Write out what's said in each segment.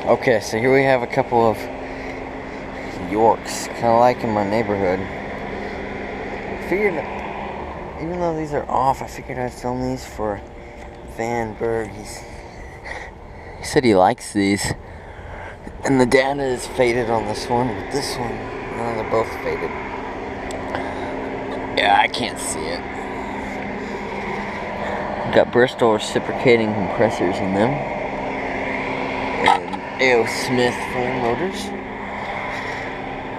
Okay, so here we have a couple of Yorks, kind of like in my neighborhood. Figured, even though these are off, I figured I'd film these for Vann Berg. He said he likes these. And the data is faded on this one, but this one, they're both faded. Yeah, I can't see it. Got Bristol reciprocating compressors in them. And A.O. Smith frame motors,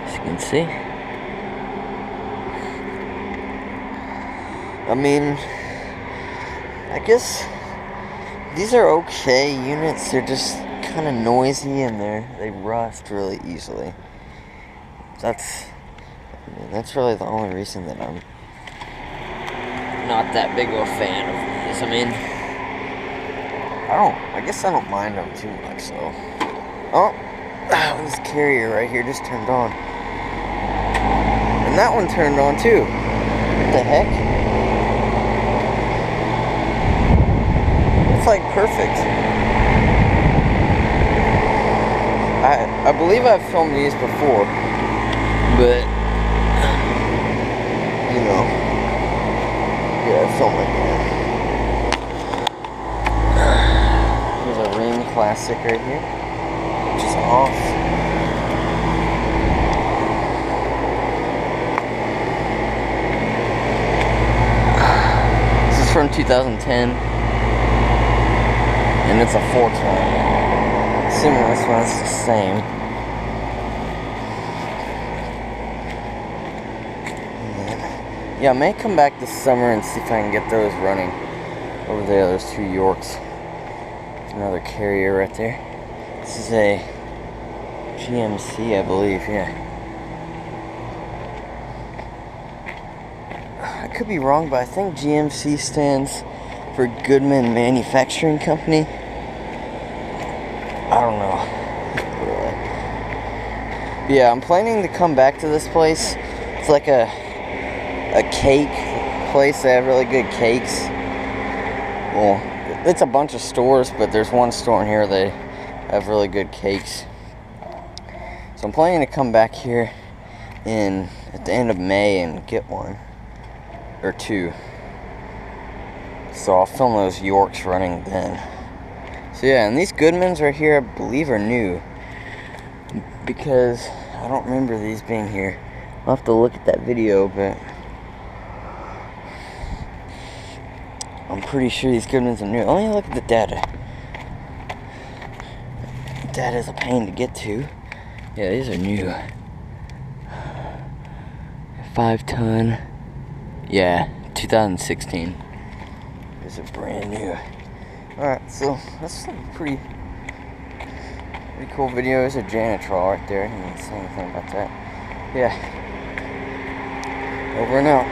as you can see. I mean, I guess these are okay units. They're just kind of noisy and they rust really easily. That's really the only reason that I'm not that big of a fan of these. I mean, I guess I don't mind them too much, so. Oh, this carrier right here just turned on. And that one turned on too. What the heck? It's like perfect. I believe I've filmed these before, but, you know, yeah, I filmed like that. Here's a Rheem Classic right here, which is off. This is from 2010, and it's a 4-ton. Assuming this one's the same. Yeah, I may come back this summer and see if I can get those running over there. Those two Yorks. There's another carrier right there. This is a GMC, I believe, yeah. I could be wrong, but I think GMC stands for Goodman Manufacturing Company. I don't know. Yeah, I'm planning to come back to this place. It's like a cake place. They have really good cakes. Well, it's a bunch of stores, but there's one store in here they have really good cakes. So I'm planning to come back here at the end of May and get one or two. So I'll film those Yorks running then. So yeah, and these Goodmans right here, I believe, are new, because I don't remember these being here. I'll have to look at that video, but I'm pretty sure these Goodmans are new. Let me look at the data. Data's a pain to get to. Yeah, these are new. 5-ton. Yeah, 2016. These are brand new. Alright, so that's a pretty cool video. There's a Janitral right there. I didn't say anything about that. Yeah. Over and out.